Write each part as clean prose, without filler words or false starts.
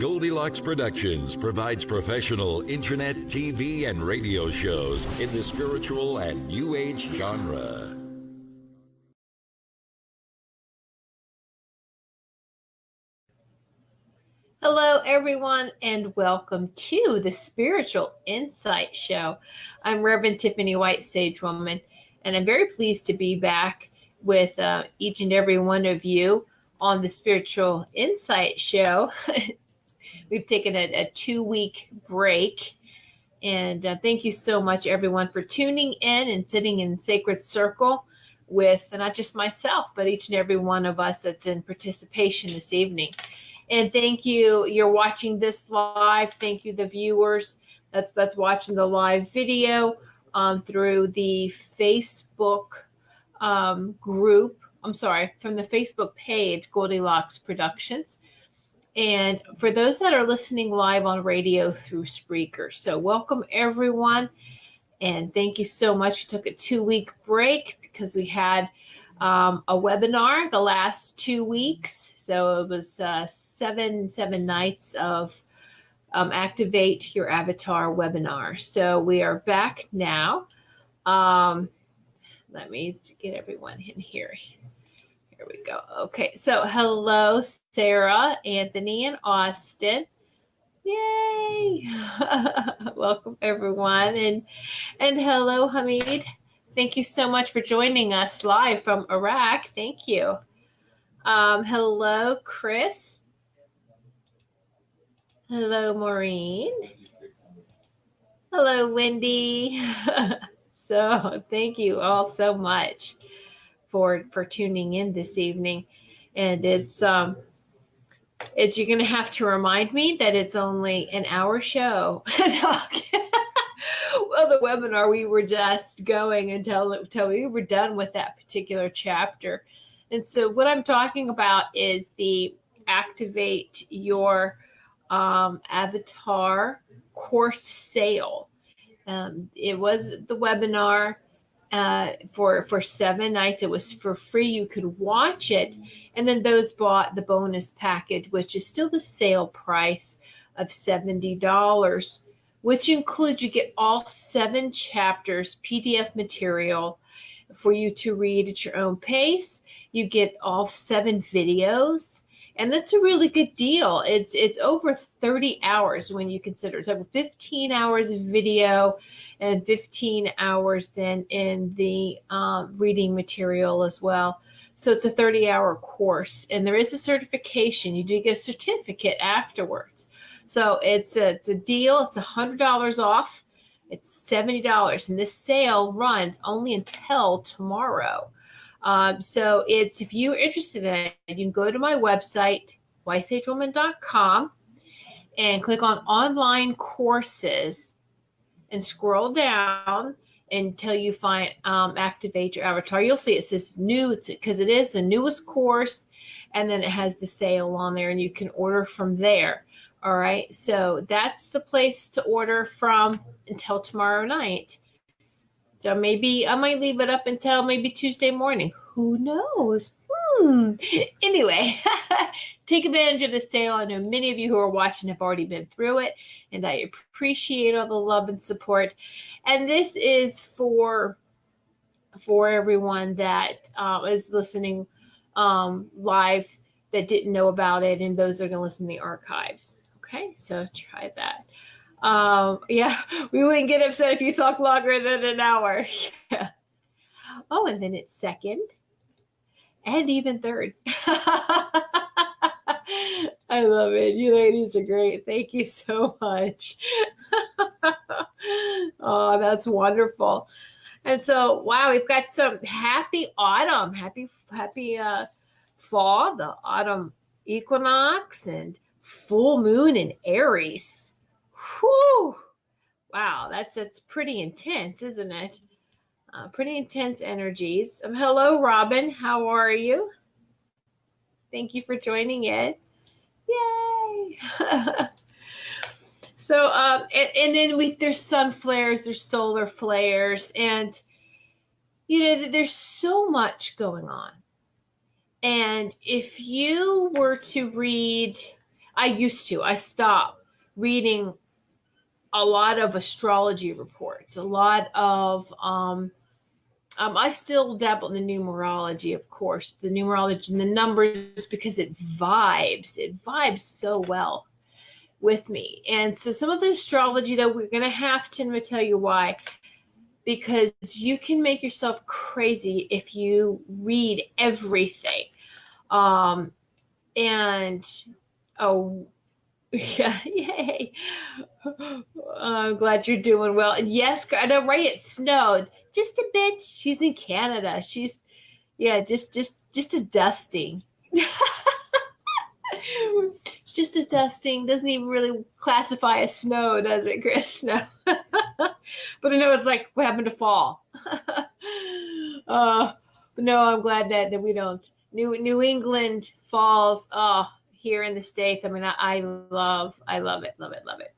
Goldylocks Productions provides professional internet, TV, and radio shows in the spiritual and New Age genre. Hello, everyone, and welcome to the Spiritual Insight Show. I'm Reverend Tiffany White Sage Woman, and I'm very pleased to be back with each and every one of you on the Spiritual Insight Show. We've taken a 2-week break, and thank you so much, everyone, for tuning in and sitting in sacred circle with not just myself, but each and every one of us that's in participation this evening. And thank you. You're watching this live. Thank you, the viewers that's watching the live video through the Facebook group. I'm sorry, from the Facebook page, Goldylocks Productions. And for those that are listening live on radio through Spreaker. So welcome, everyone. And thank you so much. We took a 2-week break because we had a webinar the last 2 weeks. So it was seven nights of Activate Your Avatar webinar. So we are back now. Let me get everyone in here. Here we go. Okay, so hello, Sarah, Anthony, and Austin. Yay! Welcome, everyone. And hello, Hamid. Thank you so much for joining us live from Iraq. Thank you. Hello, Chris. Hello, Maureen. Hello, Wendy. So thank you all so much for tuning in this evening. And it's you're going to have to remind me that it's only an hour show. Well, the webinar, we were just going until we were done with that particular chapter. And so what I'm talking about is the Activate Your Avatar course sale. It was the webinar for 7 nights. It was for free. You could watch it. And then those bought the bonus package, which is still the sale price of $70, which includes, you get all 7 chapters, PDF material for you to read at your own pace. You get all 7 videos. And that's a really good deal. It's over 30 hours when you consider it's over 15 hours of video and 15 hours then in the reading material as well. So it's a 30-hour course, and there is a certification. You do get a certificate afterwards. So it's a deal. It's $100 off. It's $70, and this sale runs only until tomorrow. So if you're interested in it, you can go to my website, whitesagewoman.com, and click on online courses and scroll down until you find Activate Your Avatar. You'll see it says new, because it is the newest course, and then it has the sale on there, and you can order from there. All right, so that's the place to order from until tomorrow night. So maybe I might leave it up until maybe Tuesday morning. Who knows? Anyway, take advantage of the sale. I know many of you who are watching have already been through it, and I appreciate all the love and support. And this is for everyone that is listening live that didn't know about it, and those that are going to listen to the archives. Okay, so try that. Yeah, we wouldn't get upset if you talk longer than an hour. Yeah. Oh, and then it's second and even third. I love it. You ladies are great. Thank you so much. Oh, that's wonderful. And so, wow, we've got some happy autumn, happy fall, the autumn equinox, and full moon in Aries. Whew. Wow, that's pretty intense, isn't it? Pretty intense energies. Hello, Robin. How are you? Thank you for joining in. Yay! So, and then there's sun flares, there's solar flares, and there's so much going on. And if you were to read, I stopped reading a lot of astrology reports, a lot of, I still dabble in the numerology, of course, the numerology and the numbers, because it vibes so well with me. And so some of the astrology, though, we're going to have to, I'm going to tell you why, because you can make yourself crazy if you read everything. And, oh, yeah, yay. I'm glad you're doing well. And yes, I know, right? It snowed just a bit. She's in Canada. She's, yeah, just a dusting. Just a dusting. Doesn't even really classify as snow, does it, Chris? No. But I know it's like what happened to fall. But no, I'm glad that we don't. New England falls. Oh, here in the States. I mean, I love it.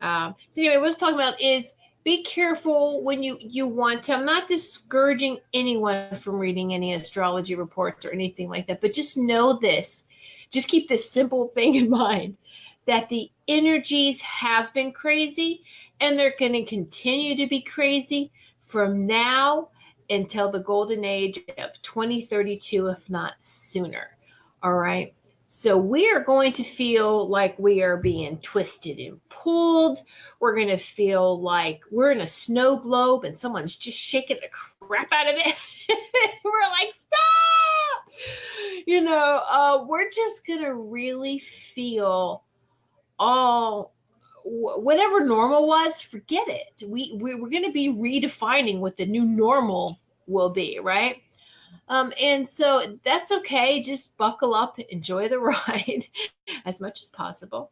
So anyway, what I was talking about is be careful when you want to. I'm not discouraging anyone from reading any astrology reports or anything like that, but just know this. Just keep this simple thing in mind, that the energies have been crazy and they're going to continue to be crazy from now until the golden age of 2032, if not sooner. All right. So we are going to feel like we are being twisted and pulled. We're going to feel like we're in a snow globe and someone's just shaking the crap out of it. We're like, stop! You know, we're just going to really feel all, whatever normal was, forget it. We're going to be redefining what the new normal will be, right? And so that's okay. Just buckle up, enjoy the ride as much as possible.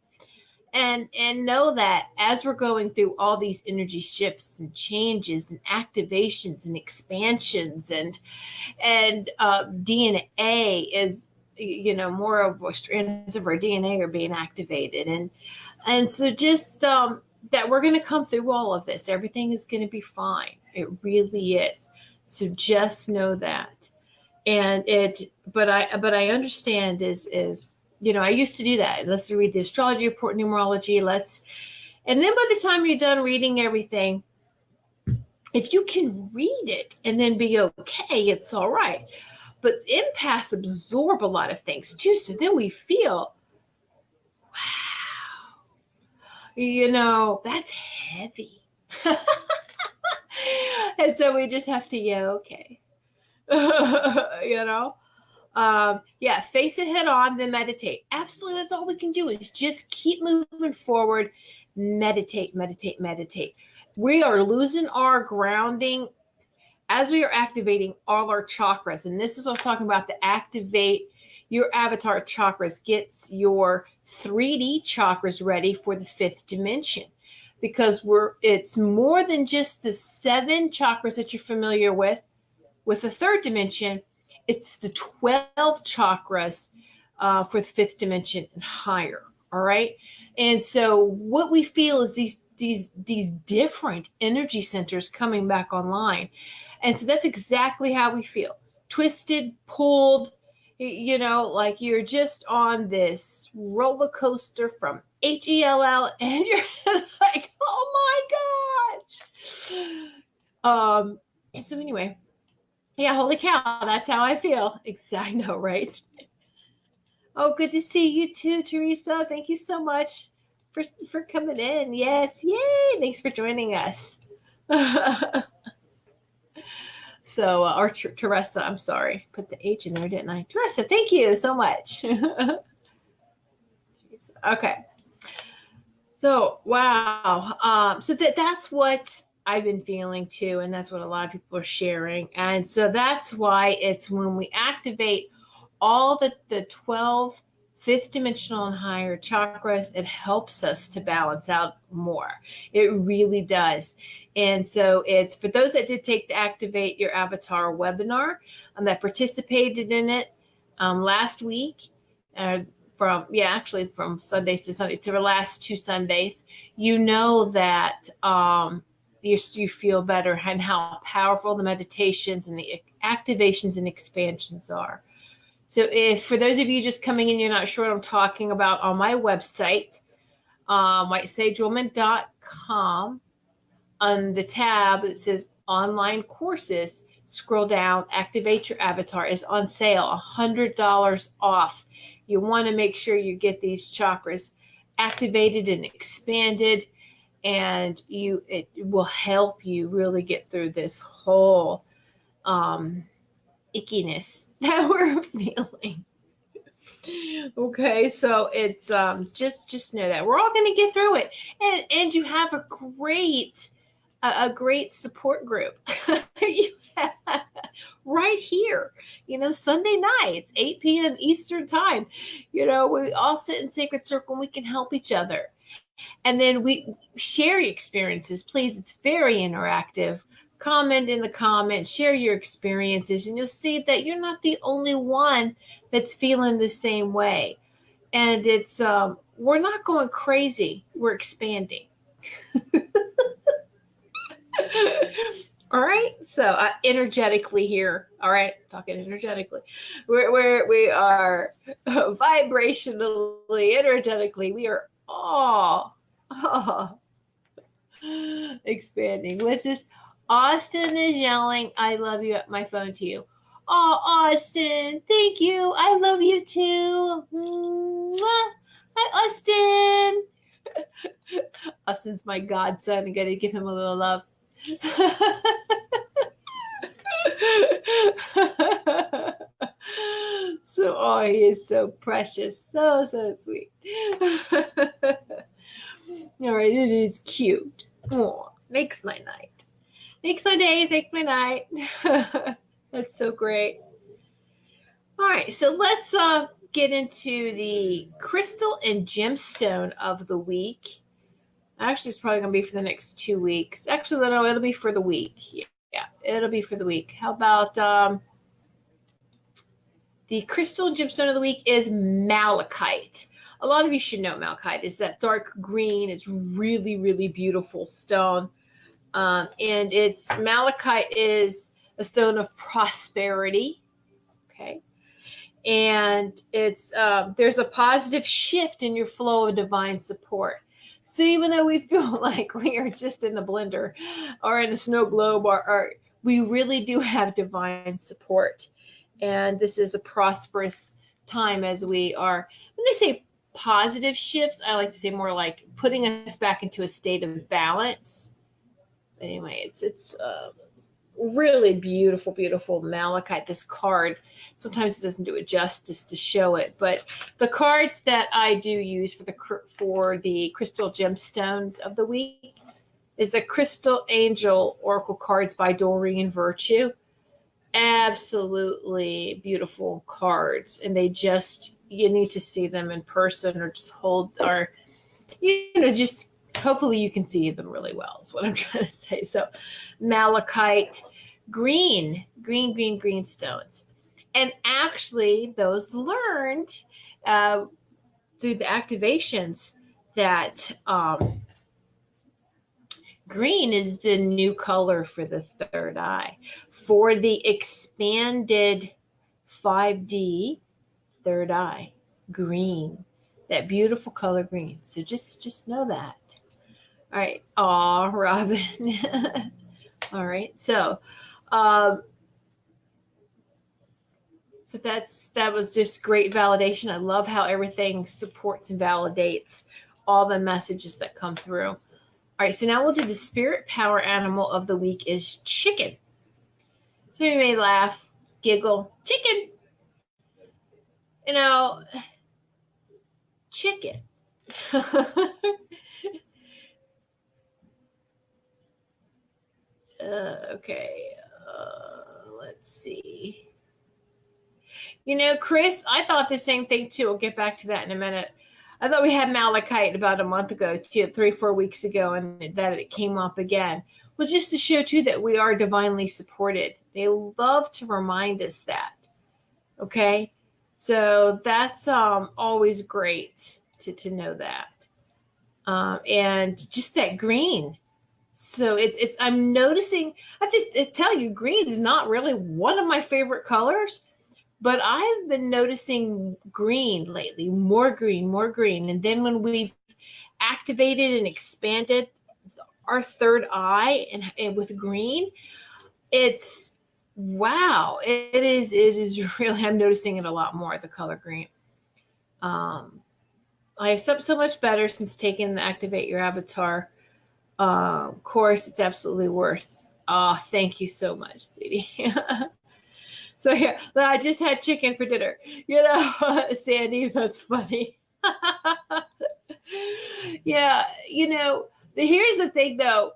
And know that as we're going through all these energy shifts and changes and activations and expansions and DNA is, you know, more of our strands of our DNA are being activated. And so just that we're going to come through all of this. Everything is going to be fine. It really is. So just know that. And but I understand is, you know, I used to do that. Let's read the astrology report, numerology. And then by the time you're done reading everything, if you can read it and then be okay, it's all right. But empaths absorb a lot of things too. So then we feel, wow, you know, that's heavy. And so we just have to, yeah, okay. You know, yeah, face it head on, then meditate. Absolutely, that's all we can do is just keep moving forward. Meditate. We are losing our grounding as we are activating all our chakras. And this is what I was talking about, to activate your avatar chakras, gets your 3D chakras ready for the 5th dimension. Because it's more than just the 7 chakras that you're familiar with the 3rd dimension. It's the 12 chakras for the 5th dimension and higher. All right. And so what we feel is these different energy centers coming back online. And so that's exactly how we feel. Twisted, pulled, you know, like you're just on this roller coaster from HELL and you're like, oh my gosh. So anyway, yeah, holy cow, that's how I feel. I know, right? Oh, good to see you too, Teresa. Thank you so much for coming in. Yes, yay! Thanks for joining us. So, or Teresa, I'm sorry, put the H in there, didn't I? Teresa, thank you so much. Okay. So, wow. So that's what I've been feeling too, and that's what a lot of people are sharing. And so that's why it's when we activate all the 12 5th dimensional and higher chakras, it helps us to balance out more. It really does. And so it's for those that did take the Activate Your Avatar webinar, that participated in it last week, from Sundays to Sundays, to the last 2 Sundays, you know that you feel better and how powerful the meditations and the activations and expansions are. So if for those of you just coming in, you're not sure what I'm talking about, on my website, whitesagewoman.com, on the tab that says online courses, scroll down, activate your avatar is on sale, $100 off. You want to make sure you get these chakras activated and expanded, and it will help you really get through this whole ickiness that we're feeling. Okay, so it's just know that we're all going to get through it, and you have a great support group right here. Sunday nights, 8 p.m. Eastern time. We all sit in sacred circle and we can help each other. And then we share your experiences. Please, it's very interactive. Comment in the comments, share your experiences, and you'll see that you're not the only one that's feeling the same way. And it's we're not going crazy. We're expanding. All right. So energetically here. All right. Talking energetically. We are vibrationally, energetically. We are all expanding. What's this? Austin is yelling, I love you at my phone to you. Oh, Austin, thank you. I love you too. Mwah. Hi, Austin. Austin's my godson. I got to give him a little love. So, he is so precious. So sweet. All right, it is cute. Oh, makes my night. Makes my days, makes my night. That's so great. All right, so let's get into the crystal and gemstone of the week. Actually, it's probably going to be for the next 2 weeks. Actually, no, it'll be for the week. Yeah, it'll be for the week. How about the crystal and gemstone of the week is malachite. A lot of you should know malachite is that dark green. It's really, really beautiful stone. And malachite is a stone of prosperity. Okay. And it's there's a positive shift in your flow of divine support. So even though we feel like we are just in a blender or in a snow globe, or we really do have divine support. And this is a prosperous time as we are, when they say positive shifts, I like to say more like putting us back into a state of balance. Anyway, it's really beautiful, beautiful malachite. This card, sometimes it doesn't do it justice to show it, but the cards that I do use for the crystal gemstones of the week is the Crystal Angel Oracle cards by Doreen Virtue. Absolutely beautiful cards, and you need to see them in person or just just hopefully you can see them really well is what I'm trying to say. So malachite, green stones. And actually those learned through the activations that green is the new color for the third eye. For the expanded 5D third eye, green. That beautiful color green. So just know that. All right. Aw, Robin. All right. So that was just great validation. I love how everything supports and validates all the messages that come through. All right. So now we'll do the spirit power animal of the week is chicken. So you may laugh, giggle, chicken. Chicken. Okay. Let's see. Chris, I thought the same thing too. We'll get back to that in a minute. I thought we had malachite about a month ago, 3-4 weeks ago, and that it came up again. Well, just to show too that we are divinely supported. They love to remind us that. Okay. So that's always great to know that. And just that green. So it's I'm noticing, I have to tell you, green is not really one of my favorite colors, But I've been noticing green lately, more green, more green. And then when we've activated and expanded our third eye and with green, it's wow. It is really, I'm noticing it a lot more, the color green. I have slept so much better since taking the Activate Your Avatar course. It's absolutely worth. Oh, thank you so much, sweetie. So yeah, I just had chicken for dinner. You know, Sandy, that's funny. Yeah, you know, here's the thing though.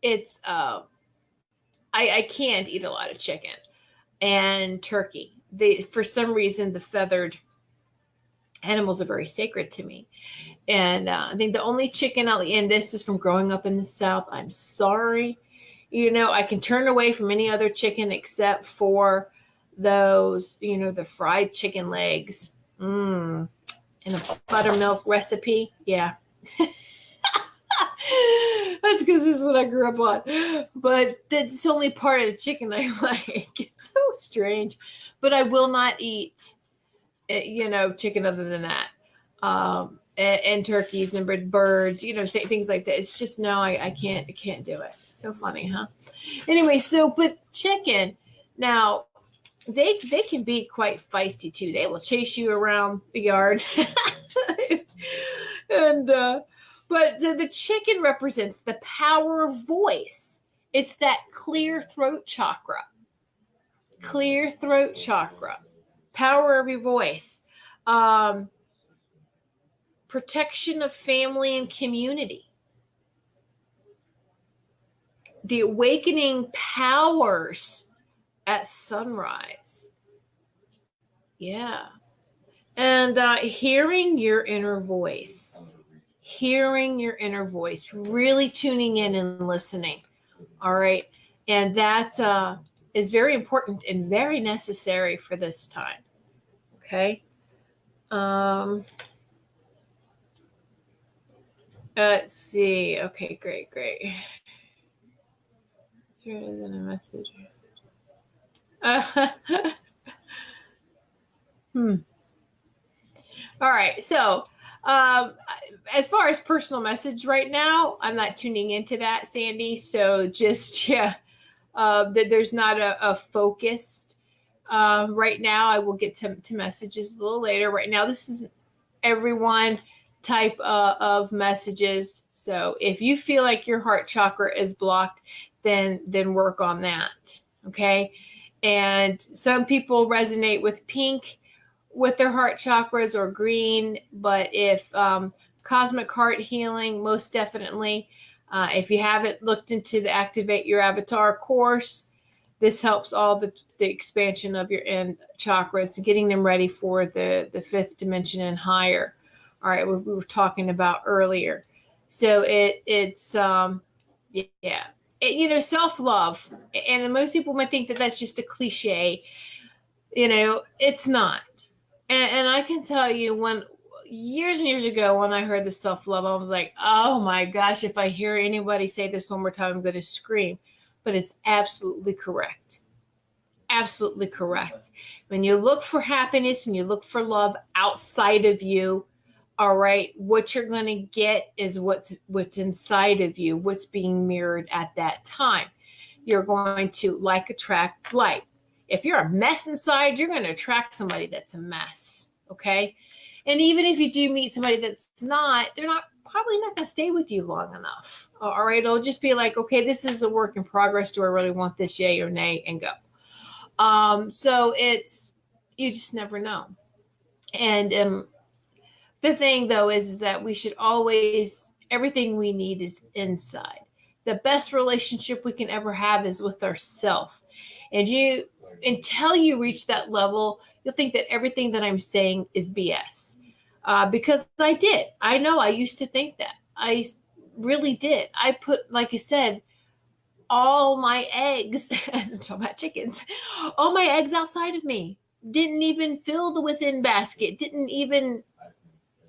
It's I can't eat a lot of chicken and turkey. For some reason, the feathered animals are very sacred to me. And I think the only chicken I'll eat, and this is from growing up in the South, I'm sorry. You know, I can turn away from any other chicken except for those, you know, the fried chicken legs. In a buttermilk recipe. Yeah. That's because this is what I grew up on. But that's the only part of the chicken I like. It's so strange. But I will not eat, you know, chicken other than that. And turkeys and birds, you know, things like that. It's just, no, I can't do it. So funny, huh? Anyway, so, but chicken, now, they can be quite feisty too. They will chase you around the yard. And, but so the chicken represents the power of voice. It's that clear throat chakra. Clear throat chakra. Power of your voice. Protection of family and community. The awakening powers at sunrise. Yeah. And hearing your inner voice. Hearing your inner voice. Really tuning in and listening. All right. And that is very important and very necessary for this time. Okay. Let's see. Okay, great. Here is in a message. All right. So, as far as personal message right now, I'm not tuning into that, Sandy. So just, there's not a focused right now. I will get to messages a little later. Right now, this is everyone type of messages. So if you feel like your heart chakra is blocked, then work on that. Okay. And some people resonate with pink with their heart chakras or green, but if cosmic heart healing, most definitely. If you haven't looked into the Activate Your Avatar course, this helps all the expansion of your end chakras, getting them ready for the fifth dimension and higher. All right, we were talking about earlier. So it's you know, self-love. And most people might think that that's just a cliche. You know, it's not. And I can tell you, when years and years ago, when I heard the self-love, I was like, oh my gosh, if I hear anybody say this one more time, I'm going to scream. But it's absolutely correct. Absolutely correct. When you look for happiness and you look for love outside of you, all right, what you're going to get is what's inside of you, what's being mirrored at that time. You're going to like attract like. If you're a mess inside, you're going to attract somebody that's a mess. Okay. And even if you do meet somebody that's not, they're probably not going to stay with you long enough. All right. It'll just be like, okay, this is a work in progress. Do I really want this? Yay or nay? And go. So you just never know. And the thing though is that we should always, everything we need is inside. The best relationship we can ever have is with ourselves. And until you reach that level, you'll think that everything that I'm saying is BS. Because I did. I know I used to think that. I really did. I put, like I said, all my eggs, talking about chickens, all my eggs outside of me. Didn't even fill the within basket. Didn't even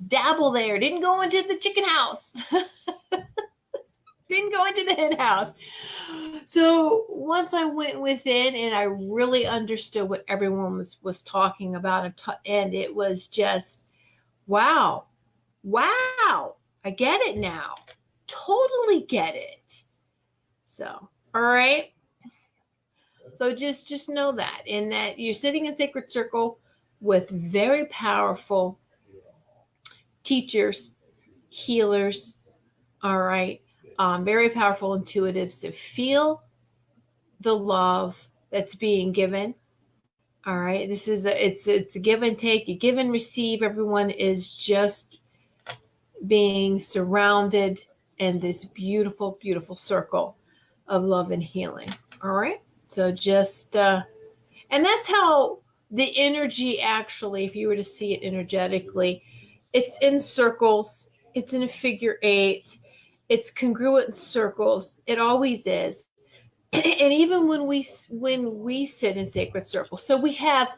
dabble there. Didn't go into the chicken house. Didn't go into the hen house. So once I went within and I really understood what everyone was talking about, and it was just, wow, I get it now. Totally get it. So, all right. So just know that, and that you're sitting in sacred circle with very powerful teachers, healers, all right, very powerful intuitives to feel the love that's being given. All right, this is it's a give and take, you give and receive. Everyone is just being surrounded in this beautiful, beautiful circle of love and healing. All right, so just and that's how the energy actually, if you were to see it energetically, it's in circles, it's in a figure eight, it's congruent circles. It always is. And even when we sit in sacred circles, so we have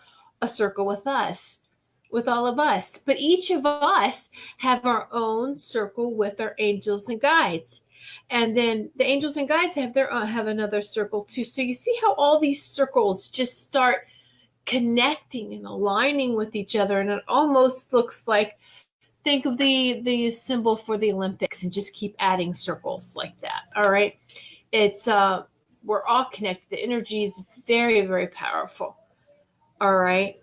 a circle with us, with all of us, but each of us have our own circle with our angels and guides, and then the angels and guides have their have another circle too. So you see how all these circles just start connecting and aligning with each other, and it almost looks like, think of the symbol for the Olympics and just keep adding circles like that. All right, it's we're all connected. The energy is very, very powerful. All right.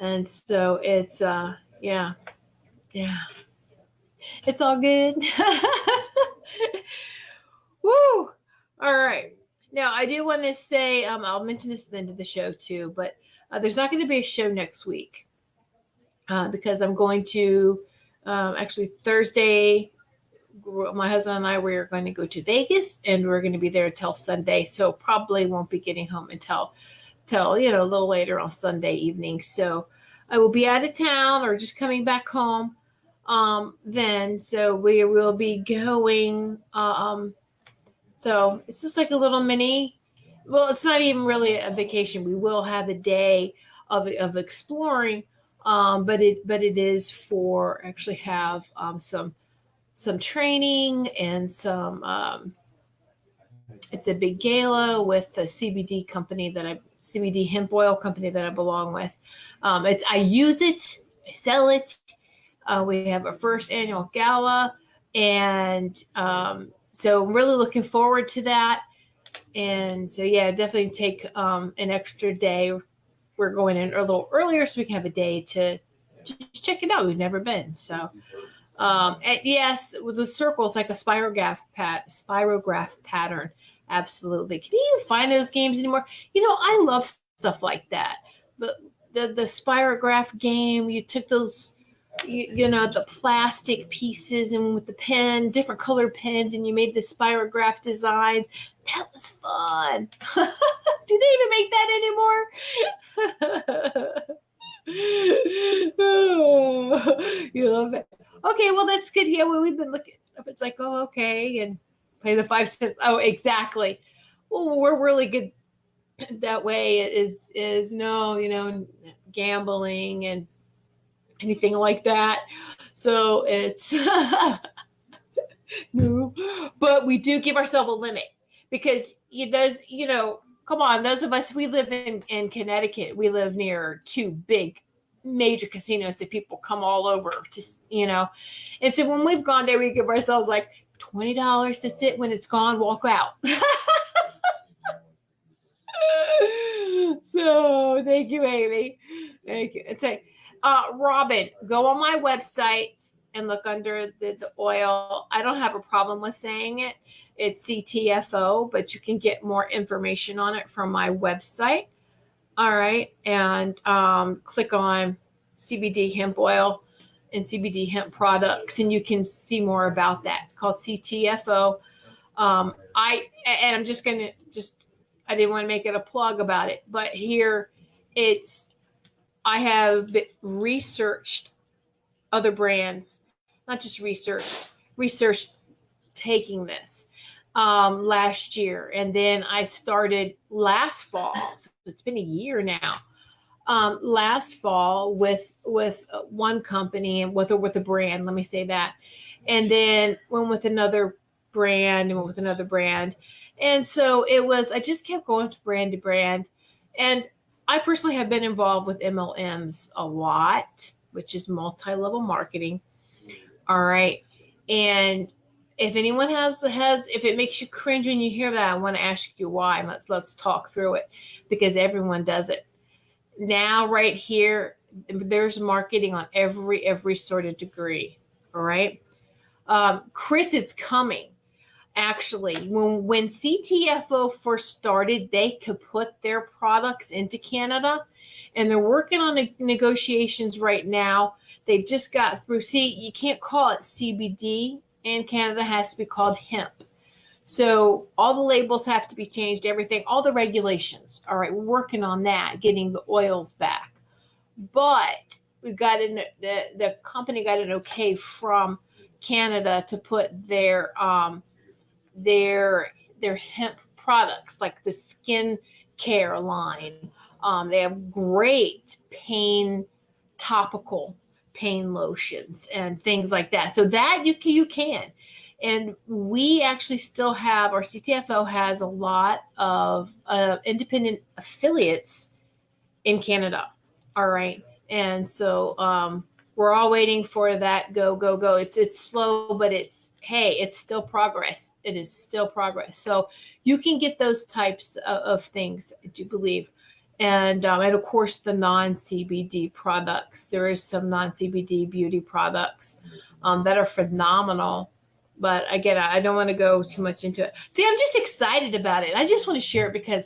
And so it's yeah. It's all good. Woo! All right. Now I do want to say, I'll mention this at the end of the show too, but there's not going to be a show next week because I'm going to actually Thursday. My husband and I, we're going to go to Vegas, and we're going to be there until Sunday. So probably won't be getting home until a little later on Sunday evening. So I will be out of town or just coming back home then. So we will be going. So it's just like a little mini. Well, it's not even really a vacation. We will have a day of exploring, but it is for actually have some training and some it's a big gala with the CBD hemp oil company that I belong with. I use it, I sell it. We have our first annual gala, and so I'm really looking forward to that. And so yeah, definitely take an extra day. We're going in a little earlier so we can have a day to just check it out. We've never been, so. And yes, with the circles, like a spirograph pattern. Absolutely. Can you even find those games anymore? I love stuff like that. The spirograph game, you took those, the plastic pieces, and with the pen, different colored pens, and you made the spirograph designs. That was fun. Do they even make that anymore? Oh, you love it. Okay, well, that's good. Yeah, well, we've been looking up. It's like, oh, okay, and pay the 5 cents. Oh, exactly. Well, we're really good that way. Is no, gambling and anything like that. So it's no, but we do give ourselves a limit because come on, those of us, we live in Connecticut. We live near 2 big major casinos that people come all over to, and so when we've gone there, we give ourselves like $20. That's it. When it's gone, walk out. So thank you, Amy. Thank you. It's like, Robin, go on my website and look under the oil. I don't have a problem with saying it. It's CTFO, but you can get more information on it from my website. All right. And click on CBD hemp oil and CBD hemp products, and you can see more about that. It's called CTFO. I'm just going to I didn't want to make it a plug about it, but here I have researched other brands, not just researched taking this last year. And then I started last fall. So it's been a year now. Last fall with one company and with a brand, let me say that. And then went with another brand and went with another brand. And so I just kept going to brand. And I personally have been involved with MLMs a lot, which is multi-level marketing. All right. And if anyone if it makes you cringe when you hear that, I want to ask you why. And let's talk through it, because everyone does it. Now, right here, there's marketing on every sort of degree. All right. Chris, it's coming. Actually, when CTFO first started, they could put their products into Canada, and they're working on negotiations right now. They've just got through. See, you can't call it CBD in Canada. It has to be called hemp. So all the labels have to be changed, everything, all the regulations. All right, we're working on that, getting the oils back. But we got the company got an okay from Canada to put their hemp products, like the skin care line. They have great topical pain lotions and things like that. So that you can. And we actually still have, our CTFO has a lot of independent affiliates in Canada. All right. And so we're all waiting for that go. It's slow, but it's still progress. It is still progress. So you can get those types of things, I do believe. And of course, the non-CBD products. There is some non-CBD beauty products that are phenomenal. But again, I don't want to go too much into it. See, I'm just excited about it. I just want to share it because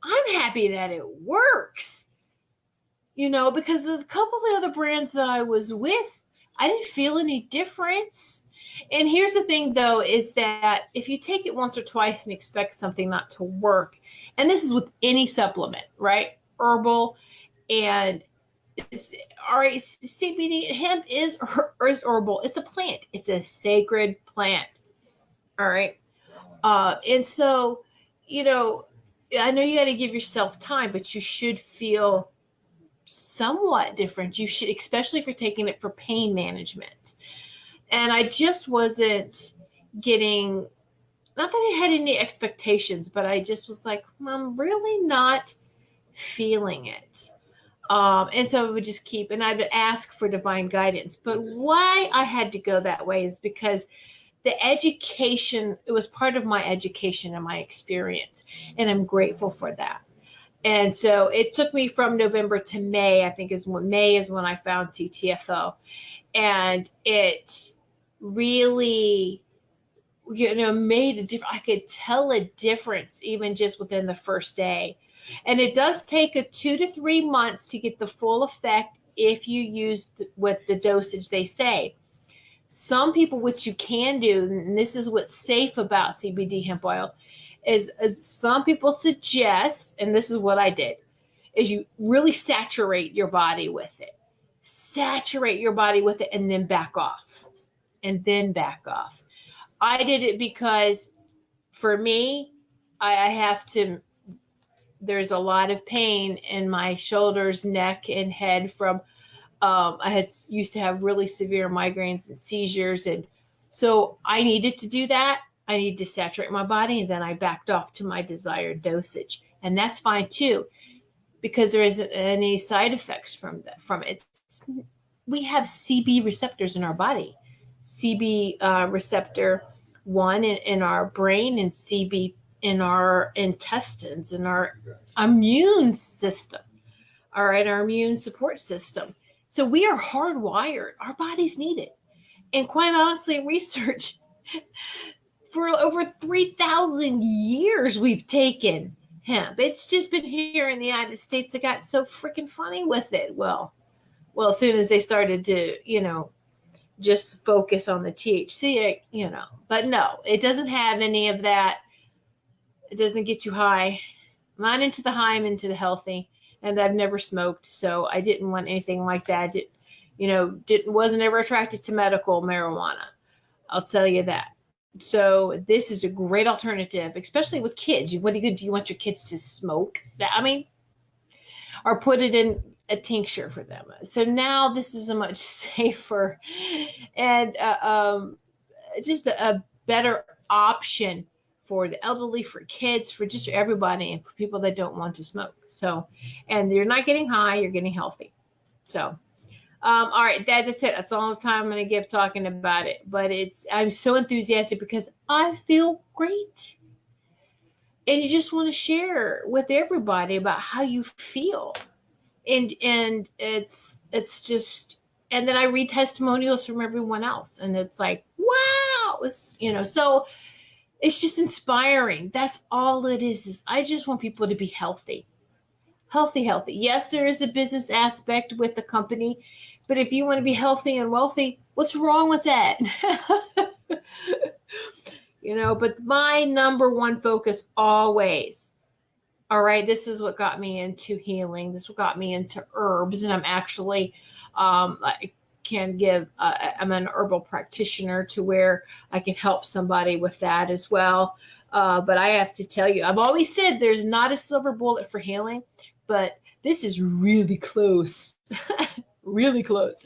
I'm happy that it works. Because of a couple of the other brands that I was with, I didn't feel any difference. And here's the thing, though, is that if you take it once or twice and expect something not to work, and this is with any supplement, right? Herbal and all right, CBD, hemp is herbal. It's a plant. It's a sacred plant. All right. And so, I know you got to give yourself time, but you should feel somewhat different. You should, especially if you're taking it for pain management. And I just wasn't getting, not that I had any expectations, but I just was like, I'm really not feeling it. And so I would just and I would ask for divine guidance. But why I had to go that way is because the education, it was part of my education and my experience. And I'm grateful for that. And so it took me from November to May, I think May is when I found CTFO. And it really, made a difference. I could tell a difference even just within the first day. And it does take 2 to 3 months to get the full effect if you use with the dosage they say. Some people, which you can do, and this is what's safe about CBD hemp oil, is some people suggest, and this is what I did, is you really saturate your body with it. Saturate your body with it and then back off. And then back off. I did it because for me, I have to, there's a lot of pain in my shoulders, neck, and head from, I used to have really severe migraines and seizures. And so I needed to do that. I needed to saturate my body, and then I backed off to my desired dosage. And that's fine too, because there isn't any side effects from it. We have CB receptors in our body. CB receptor 1 in our brain, and CB in our intestines, in our immune system, all right, our immune support system. So we are hardwired. Our bodies need it. And quite honestly, research, for over 3,000 years, we've taken hemp. It's just been here in the United States that got so freaking funny with it. Well, as soon as they started to, just focus on the THC, but no, it doesn't have any of that. It doesn't get you high. I'm not into the high, I'm into the healthy. And I've never smoked, so I didn't want anything like that. Wasn't ever attracted to medical marijuana. I'll tell you that. So this is a great alternative, especially with kids. What do you want your kids to smoke? Or put it in a tincture for them. So now this is a much safer and just a better option for the elderly, for kids, for just everybody, and for people that don't want to smoke. So, and you're not getting high, you're getting healthy. So, all right, that's it. That's all the time I'm going to give talking about it. But I'm so enthusiastic because I feel great. And you just want to share with everybody about how you feel. And it's just, and then I read testimonials from everyone else, and it's like, wow, so it's just inspiring. That's all it is I just want people to be healthy. Yes, there is a business aspect with the company, but if you want to be healthy and wealthy, what's wrong with that? But my number one focus always, all right, this is what got me into healing. This is what got me into herbs. And I'm actually, I can give, I'm an herbal practitioner to where I can help somebody with that as well. But I have to tell you, I've always said there's not a silver bullet for healing, but this is really close, really close.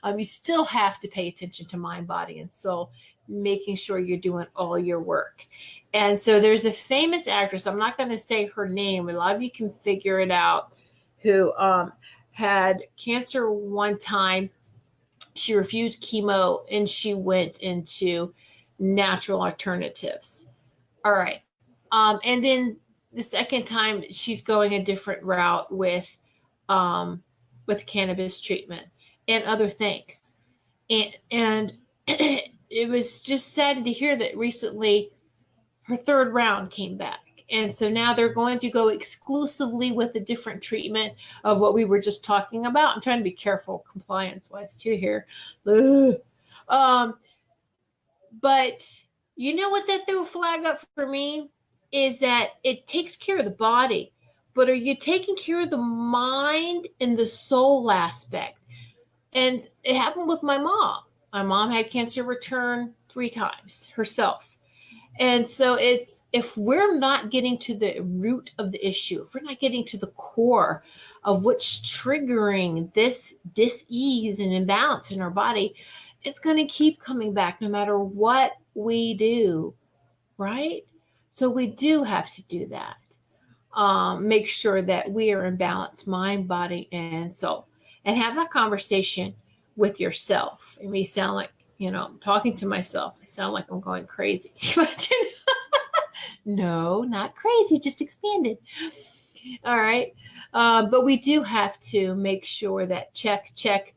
You still have to pay attention to mind, body, and soul, making sure you're doing all your work. And so there's a famous actress, I'm not going to say her name, a lot of you can figure it out, who had cancer one time. She refused chemo and she went into natural alternatives. All right. And then the second time she's going a different route with cannabis treatment and other things. And it was just sad to hear that recently her third round came back. And so now they're going to go exclusively with a different treatment of what we were just talking about. I'm trying to be careful compliance-wise too here. But you know what that threw a flag up for me is that it takes care of the body. But are you taking care of the mind and the soul aspect? And it happened with my mom. My mom had cancer return 3 times herself. And so if we're not getting to the root of the issue, if we're not getting to the core of what's triggering this dis-ease and imbalance in our body, it's going to keep coming back no matter what we do, right? So we do have to do that. Make sure that we are in balance, mind, body, and soul. And have that conversation with yourself. It may sound like, I'm talking to myself. I sound like I'm going crazy. No, not crazy, just expanded. All right. But we do have to make sure that check, kind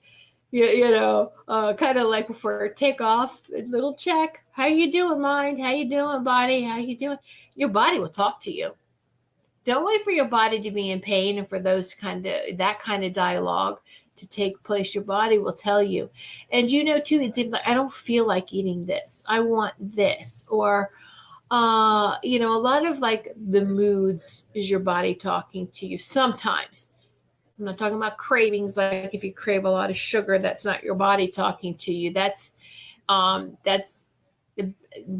of like before takeoff, a little check. How you doing, mind? How you doing, body? How you doing? Your body will talk to you. Don't wait for your body to be in pain and for that kind of dialogue to take place. Your body will tell you. And too, it's like, I don't feel like eating this. I want this. Or, a lot of like the moods is your body talking to you sometimes. I'm not talking about cravings. Like if you crave a lot of sugar, that's not your body talking to you. That's the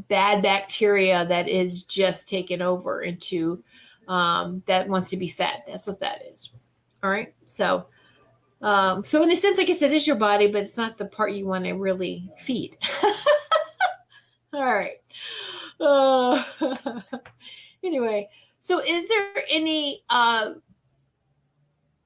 bad bacteria that is just taken over into that wants to be fed. That's what that is. All right. So in a sense, like I said, it's your body, but it's not the part you want to really feed. All right. Anyway, so is there any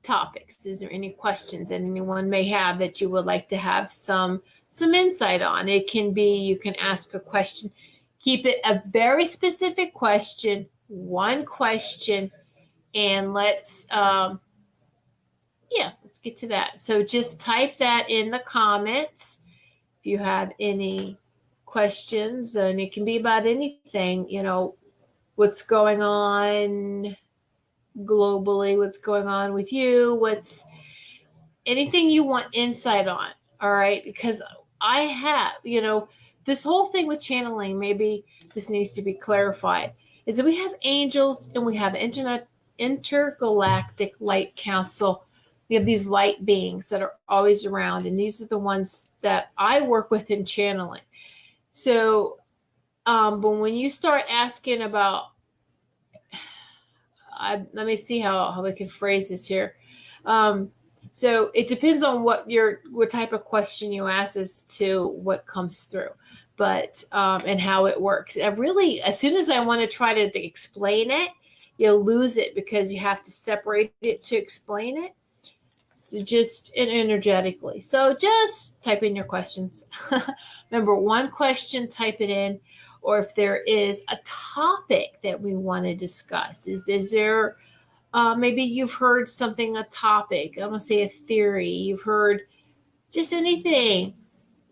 topics? Is there any questions that anyone may have that you would like to have some insight on? It can be, you can ask a question. Keep it a very specific question, one question, and let's get to that. So just type that in the comments if you have any questions, and it can be about anything, what's going on globally, what's going on with you, what's anything you want insight on. All right. Because I have, this whole thing with channeling, maybe this needs to be clarified, is that we have angels and we have intergalactic light council. We have these light beings that are always around, and these are the ones that I work with in channeling. So, but when you start asking about, let me see how we can phrase this here. So it depends on what type of question you ask as to what comes through, but and how it works. I really, as soon as I want to try to explain it, you'll lose it because you have to separate it to explain it. So just energetically. So just type in your questions. Remember, one question, type it in. Or if there is a topic that we want to discuss, is there maybe you've heard something, a topic, I'm going to say a theory, you've heard just anything.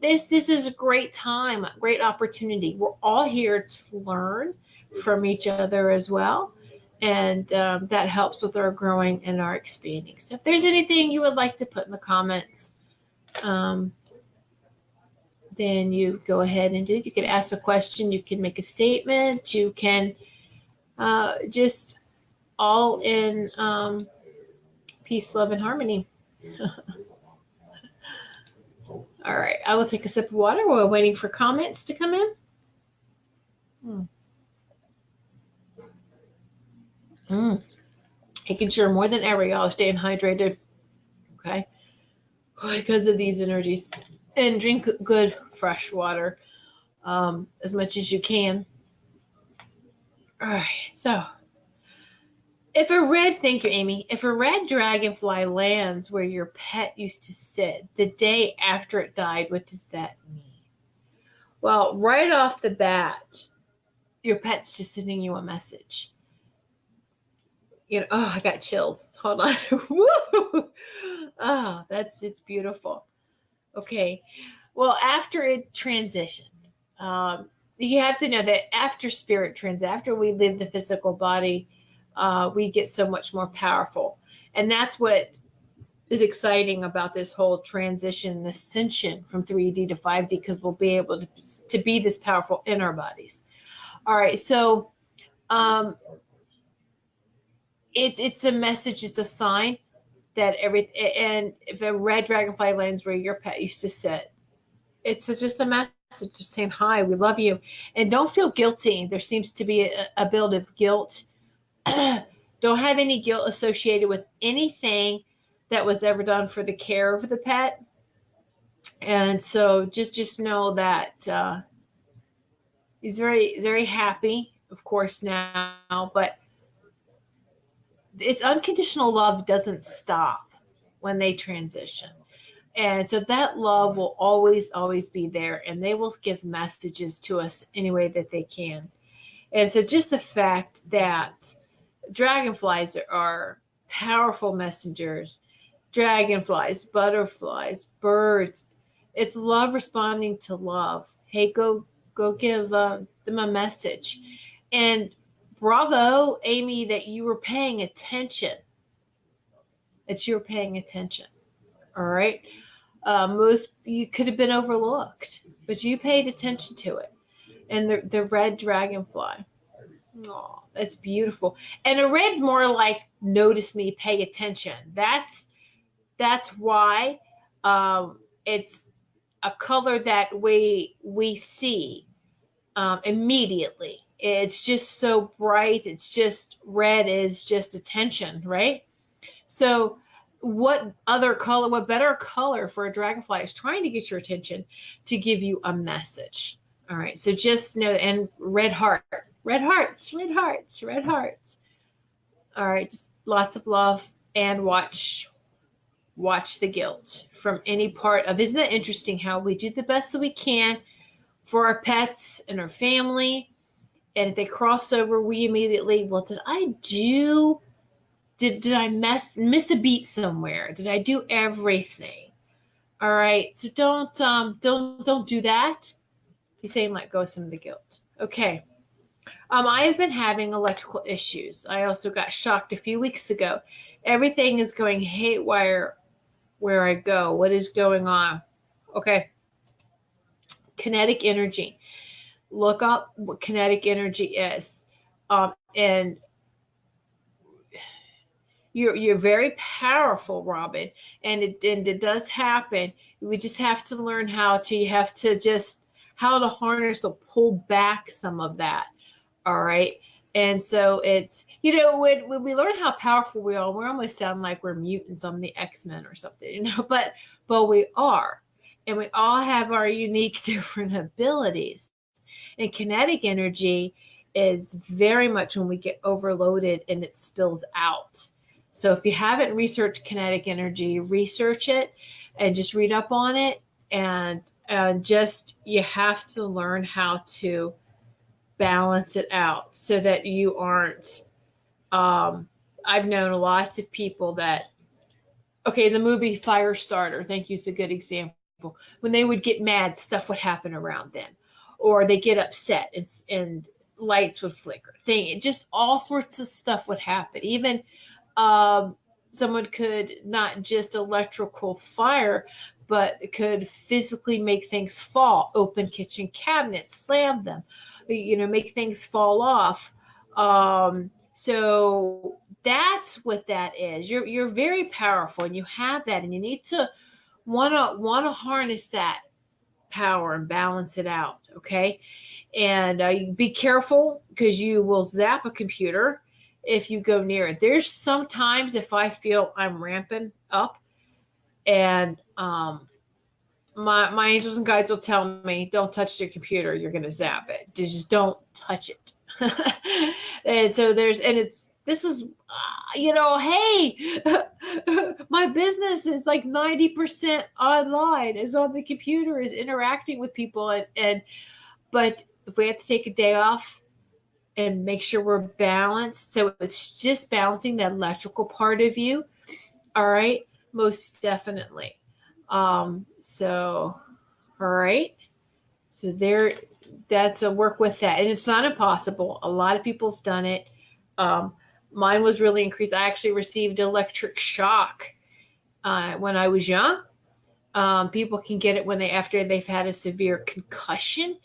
This is a great time, a great opportunity. We're all here to learn from each other as well. And that helps with our growing and our expanding. So if there's anything you would like to put in the comments, then you go ahead and do it. You can ask a question, you can make a statement, you can just all in peace, love, and harmony. All right, I will take a sip of water while waiting for comments to come in. Making sure more than ever y'all are staying hydrated, okay? Because of these energies. And drink good fresh water as much as you can. All right, so thank you, Amy. If a red dragonfly lands where your pet used to sit the day after it died, what does that mean? Well, right off the bat, your pet's just sending you a message. You know, oh, I got chills. Hold on. Woo! Oh, it's beautiful. Okay. Well, after it transitioned, you have to know that after after we leave the physical body, we get so much more powerful. And that's what is exciting about this whole transition, ascension from 3D to 5D, because we'll be able to be this powerful in our bodies. All right. So it's a message, it's a sign that and if a red dragonfly lands where your pet used to sit, it's just a message just saying, hi, we love you. And don't feel guilty. There seems to be a build of guilt. Don't have any guilt associated with anything that was ever done for the care of the pet. And so just know that he's very, very happy, of course, now, but it's unconditional love doesn't stop when they transition. And so that love will always, always be there, and they will give messages to us any way that they can. And so just the fact that dragonflies are powerful messengers, dragonflies, butterflies, birds, it's love responding to love. Hey, go give them a message. And bravo, Amy, that you were paying attention. All right. Most you could have been overlooked, but you paid attention to it. And the red dragonfly. Oh, that's beautiful. And the red's more like notice me, pay attention. That's why it's a color that we see immediately. It's just so bright. It's just red is just attention, right? So what better color for a dragonfly is trying to get your attention to give you a message. All right. So just know, and red hearts. All right. Just lots of love, and watch the guilt from any part of. Isn't that interesting how we do the best that we can for our pets and our family? And if they cross over, we immediately, well, did I miss a beat somewhere? Did I do everything? All right. So don't do that. He's saying let go of some of the guilt. Okay. I have been having electrical issues. I also got shocked a few weeks ago. Everything is going haywire where I go. What is going on? Okay. Kinetic energy. Look up what kinetic energy is. And you're very powerful, Robin. And it does happen. We just have to learn how to harness or pull back some of that. All right. And so it's, you know, when we learn how powerful we are, we almost sound like we're mutants on the X-Men or something, you know, but we are. And we all have our unique different abilities. And kinetic energy is very much when we get overloaded and it spills out. So if you haven't researched kinetic energy, research it and just read up on it. And just, you have to learn how to balance it out so that you aren't, I've known lots of people that, okay, the movie Firestarter, thank you, is a good example. When they would get mad, stuff would happen around them, or they get upset and lights would flicker. Just all sorts of stuff would happen. Even someone could not just electrical fire, but could physically make things fall, open kitchen cabinets, slam them, you know, make things fall off. So that's what that is. You're very powerful, and you have that, and you need to want to harness that power and balance it out. Okay. And be careful, because you will zap a computer if you go near it. There's sometimes if I feel I'm ramping up, and my angels and guides will tell me, don't touch the computer, you're going to zap it. Just don't touch it. And so this is, you know, hey, my business is like 90% online, is on the computer, is interacting with people. But if we have to take a day off and make sure we're balanced, so it's just balancing that electrical part of you. All right. Most definitely. So, all right. So that's a work with that. And it's not impossible. A lot of people have done it. Mine was really increased. I actually received electric shock when I was young. People can get it after they've had a severe concussion,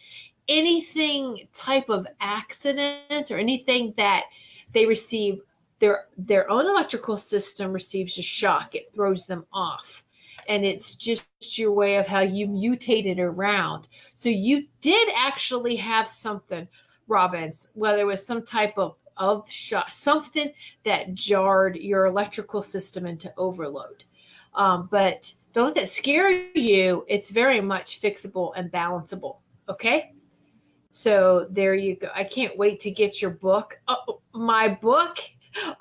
anything type of accident, or anything that they receive, their own electrical system receives a shock. It throws them off. And it's just your way of how you mutated around. So you did actually have something, Robbins, whether it was some type of shock, something that jarred your electrical system into overload. But don't let that scare you. It's very much fixable and balanceable. Okay? So there you go. I can't wait to get your book. Oh, my book?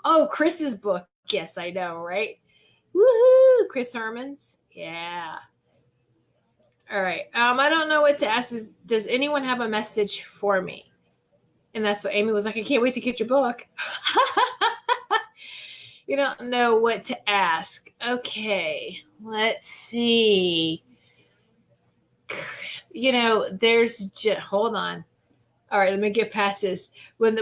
Oh, Chris's book. Yes, I know, right? Woohoo! Chris Herman's. Yeah. All right. I don't know what to ask. Does anyone have a message for me? And that's what Amy was like, I can't wait to get your book. You don't know what to ask. Okay. Let's see. You know, hold on. All right, let me get past this. When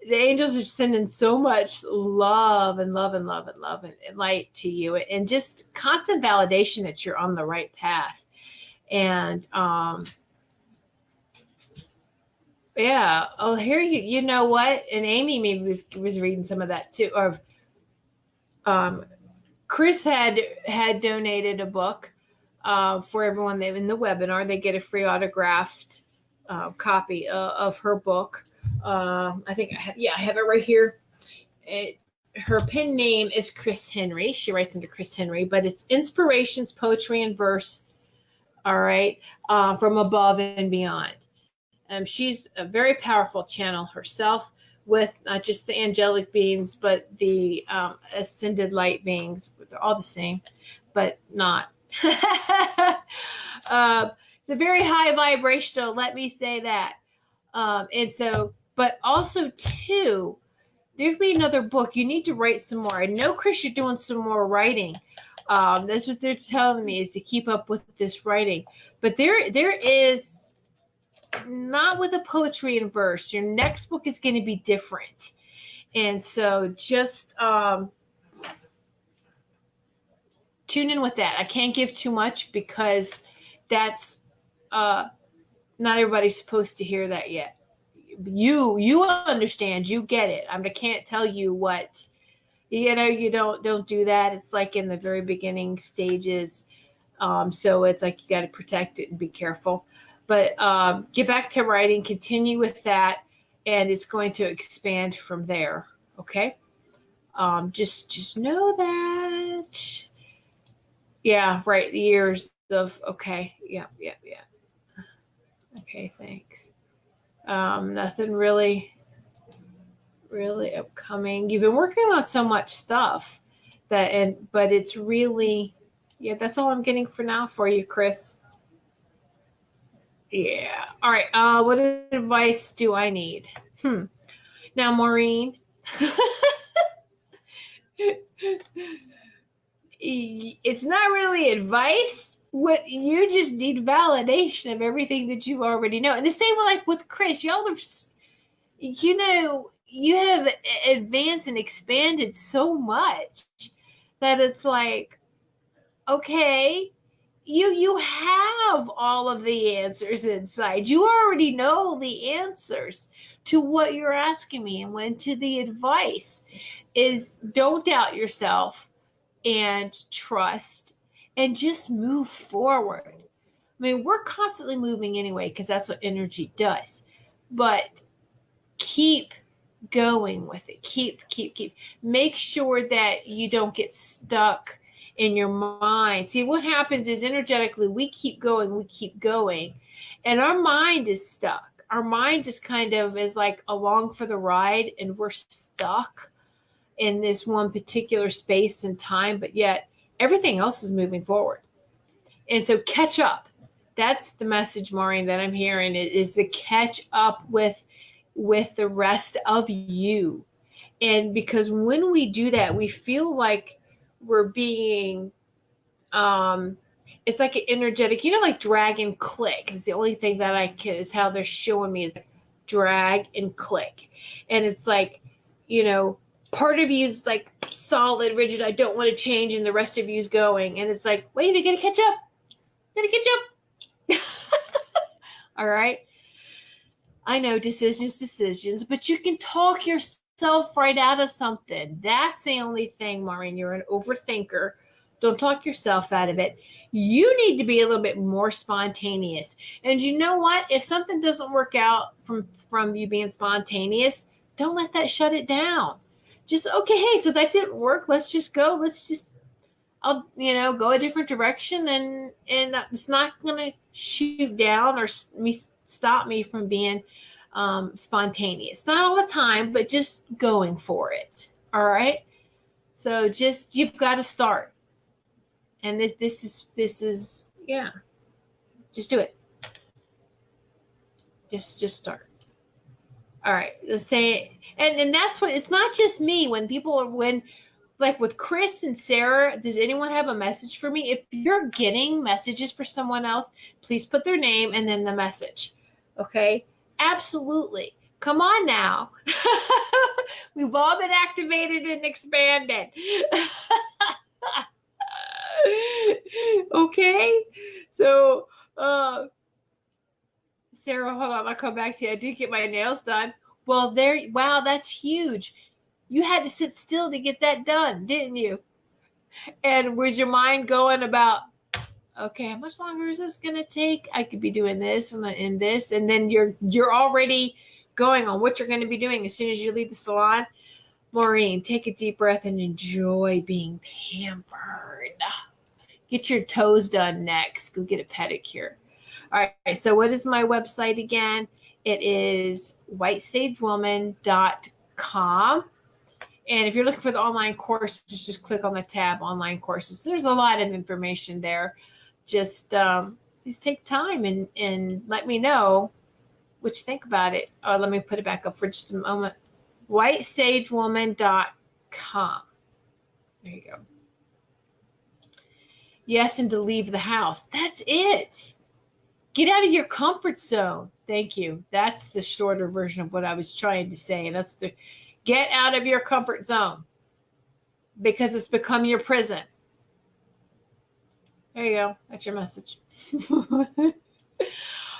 the angels are sending so much love and light to you, and just constant validation that you're on the right path. And yeah. Oh, here you know what? And Amy maybe was reading some of that too. Or Chris had donated a book for everyone in the webinar. They get a free autographed copy of her book. I think I have it right here. Her pen name is Chris Henry. She writes under Chris Henry, but it's Inspirations, Poetry, and Verse. All right, from above and beyond. She's a very powerful channel herself, with not just the angelic beings, but the ascended light beings. They're all the same, but not. It's a very high vibrational, let me say that. And so, but also too, there'll be another book. You need to write some more. I know, Chris, you're doing some more writing. That's what they're telling me, is to keep up with this writing. But there is, not with the poetry and verse. Your next book is going to be different. And so just tune in with that. I can't give too much, because that's not everybody's supposed to hear that yet. You understand, you get it. I can't tell you what, you don't do that. It's like in the very beginning stages. So it's like you got to protect it and be careful. But get back to writing, continue with that. and it's going to expand from there. Okay. Just know that. Yeah, right. The years of, okay. Yeah. Okay, thanks. Nothing really upcoming. You've been working on so much stuff but it's really, yeah, that's all I'm getting for now for you, Chris. Yeah. All right. What advice do I need? Now, Maureen, it's not really advice. What you just need validation of everything that you already know. And the same like with Chris, y'all have, you have advanced and expanded so much that it's like, okay, you have all of the answers inside. You already know the answers to what you're asking me. And when to the advice is, don't doubt yourself and trust and just move forward. I mean, we're constantly moving anyway, because that's what energy does. But keep going with it. Keep. Make sure that you don't get stuck in your mind. See, what happens is energetically, we keep going, and our mind is stuck. Our mind just kind of is like along for the ride, and we're stuck in this one particular space and time, but yet everything else is moving forward. And so catch up. That's the message, Maureen, that I'm hearing, is to catch up with the rest of you. And because when we do that, we feel like we're being, it's like an energetic, like drag and click. It's the only thing that I can, is how they're showing me, is drag and click. And it's like, part of you is like solid, rigid, I don't want to change, and the rest of you is going. And it's like, wait, I gotta catch up. All right. I know, decisions, but you can talk yourself right out of something. That's the only thing, Maureen. You're an overthinker. Don't talk yourself out of it. You need to be a little bit more spontaneous. And you know what? If something doesn't work out from you being spontaneous, don't let that shut it down. Just, okay, hey, so that didn't work. Let's just go. I'll, go a different direction, and it's not going to shoot down or stop me from being spontaneous. Not all the time, but just going for it. All right. So you've got to start. And this is, yeah, just do it. Just start. All right. Let's say, and that's what, it's not just me. Like with Chris and Sarah, does anyone have a message for me? If you're getting messages for someone else, please put their name and then the message. Okay? Absolutely. Come on now. We've all been activated and expanded. Okay? So, Sarah, hold on. I'll come back to you. I did get my nails done. Well, wow, that's huge. You had to sit still to get that done, didn't you? And was your mind going about, okay, how much longer is this going to take? I could be doing this and this. And then you're already going on what you're going to be doing as soon as you leave the salon. Maureen, take a deep breath and enjoy being pampered. Get your toes done next. Go get a pedicure. All right. So what is my website again? It is whitesagewoman.com. And if you're looking for the online courses, just click on the tab online courses. There's a lot of information there. Just please take time and let me know what you think about it. Let me put it back up for just a moment. whitesagewoman.com. There you go. Yes, and to leave the house. That's it. Get out of your comfort zone. Thank you. That's the shorter version of what I was trying to say. And that's get out of your comfort zone, because it's become your prison. There you go. That's your message.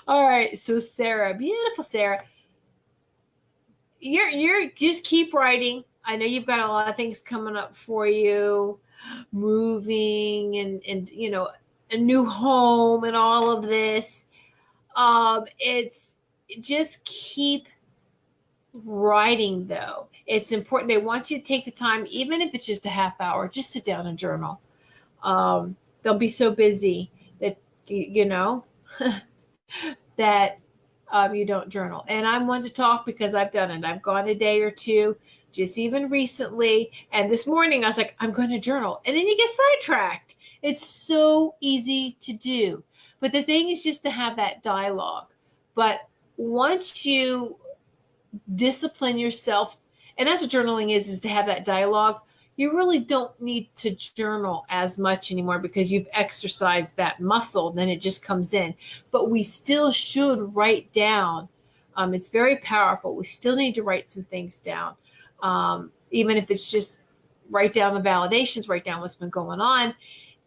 All right. So Sarah, beautiful Sarah, you're just keep writing. I know you've got a lot of things coming up for you, moving and a new home and all of this. It's just keep writing, though, it's important. They want you to take the time, even if it's just a half hour, just sit down and journal. They'll be so busy that, that you don't journal. And I'm one to talk because I've done it. I've gone a day or two, just even recently. And this morning I was like, I'm going to journal. And then you get sidetracked. It's so easy to do. But the thing is just to have that dialogue. But once you discipline yourself, and that's what journaling is to have that dialogue, you really don't need to journal as much anymore because you've exercised that muscle. Then it just comes in. But we still should write down. It's very powerful. We still need to write some things down. Even if it's just write down the validations, write down what's been going on.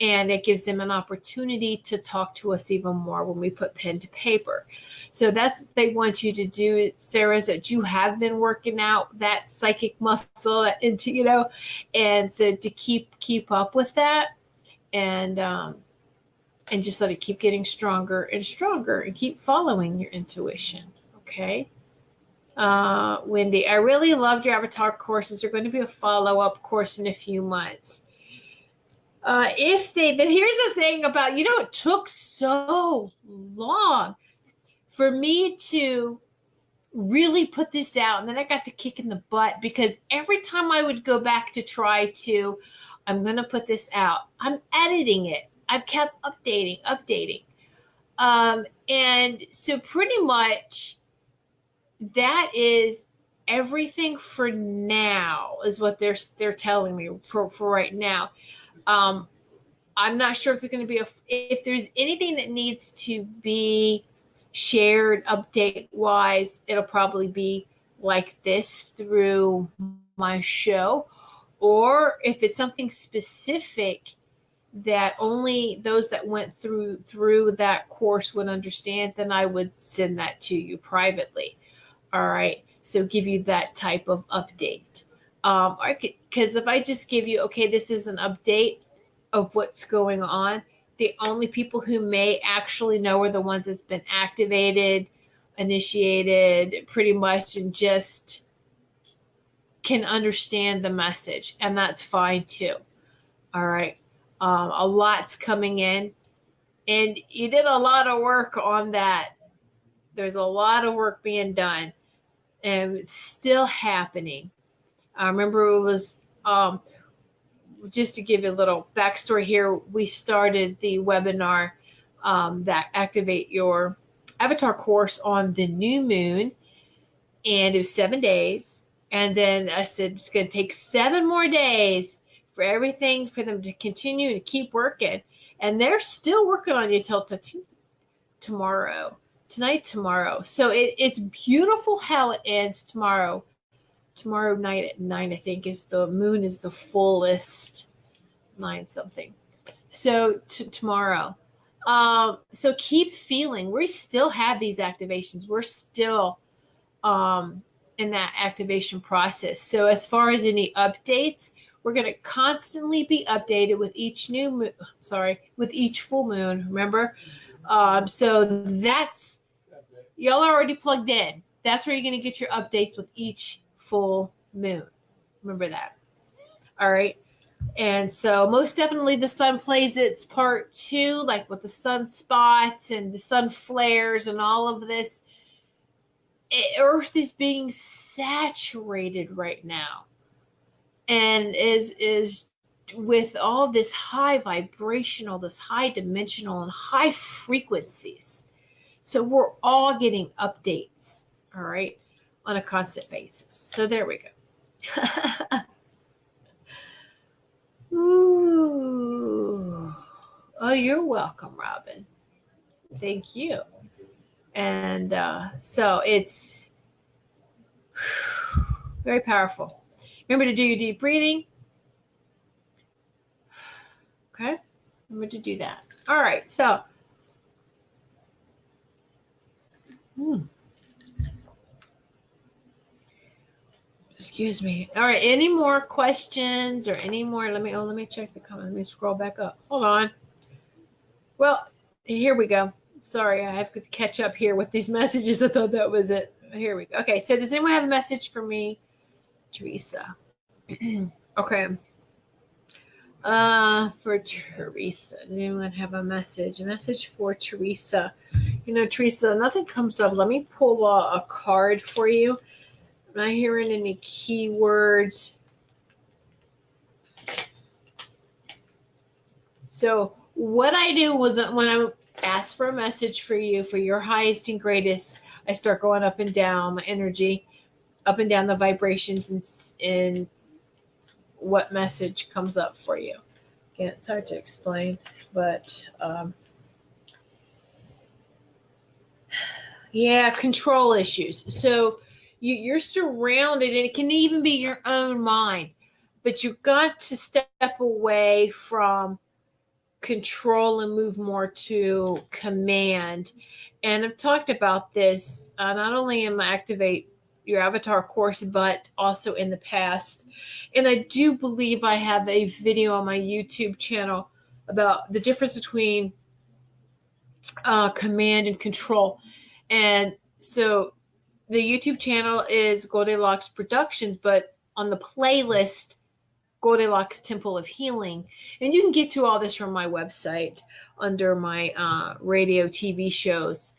And it gives them an opportunity to talk to us even more when we put pen to paper. So that's what they want you to do, Sarah, is that you have been working out that psychic muscle, and so to keep up with that and just let it keep getting stronger and stronger and keep following your intuition. Okay. Wendy, I really loved your avatar courses. They're going to be a follow-up course in a few months. But here's the thing about, it took so long for me to really put this out. And then I got the kick in the butt because every time I would go back to I'm going to put this out, I'm editing it. I've kept updating. And so pretty much that is everything for now is what they're telling me for right now. I'm not sure if there's going to be if there's anything that needs to be shared update wise, it'll probably be like this through my show, or if it's something specific that only those that went through that course would understand, then I would send that to you privately. All right. So give you that type of update. Because if I just give you, okay, this is an update of what's going on, the only people who may actually know are the ones that's been activated, initiated, pretty much, and just can understand the message. And that's fine too. All right. A lot's coming in. And you did a lot of work on that. There's a lot of work being done. And it's still happening. I remember it was, just to give you a little backstory here, we started the webinar that Activate Your Avatar course on the new moon. And it was 7 days. And then I said, it's going to take 7 more days for everything for them to continue to keep working. And they're still working on you till tomorrow. So it's beautiful how it ends tomorrow. Tomorrow night at 9, I think, is the moon is the fullest, 9 something. So tomorrow. So keep feeling. We still have these activations. We're still in that activation process. So as far as any updates, we're going to constantly be updated with each with each full moon. Remember? So that's, y'all are already plugged in. That's where you're going to get your updates with each full moon. Remember that. All right. And so most definitely the sun plays its part too, like with the sunspots and the sun flares and all of this. Earth is being saturated right now. And is with all this high vibrational, this high dimensional and high frequencies. So we're all getting updates, all right, on a constant basis. So there we go. Ooh. Oh, you're welcome, Robin. Thank you. And so it's very powerful. Remember to do your deep breathing. Okay. Remember to do that. All right. So. Excuse me. All right. Any more questions or any more? Let me check the comment. Let me scroll back up. Hold on. Well, here we go. Sorry, I have to catch up here with these messages. I thought that was it. Here we go. Okay, so does anyone have a message for me? Teresa. Okay. For Teresa. Does anyone have a message? A message for Teresa. You know, Teresa, nothing comes up. Let me pull a card for you. I'm not hearing any keywords. So what I do was when I ask for a message for you, for your highest and greatest, I start going up and down my energy, up and down the vibrations, and what message comes up for you. Again, it's hard to explain, but yeah, control issues. So you're surrounded, and it can even be your own mind, but you've got to step away from control and move more to command. And I've talked about this not only in my Activate Your Avatar course, but also in the past. And I do believe I have a video on my YouTube channel about the difference between command and control. And so the YouTube channel is Goldylocks Productions, but on the playlist, Goldylocks Temple of Healing. And you can get to all this from my website under my radio TV shows.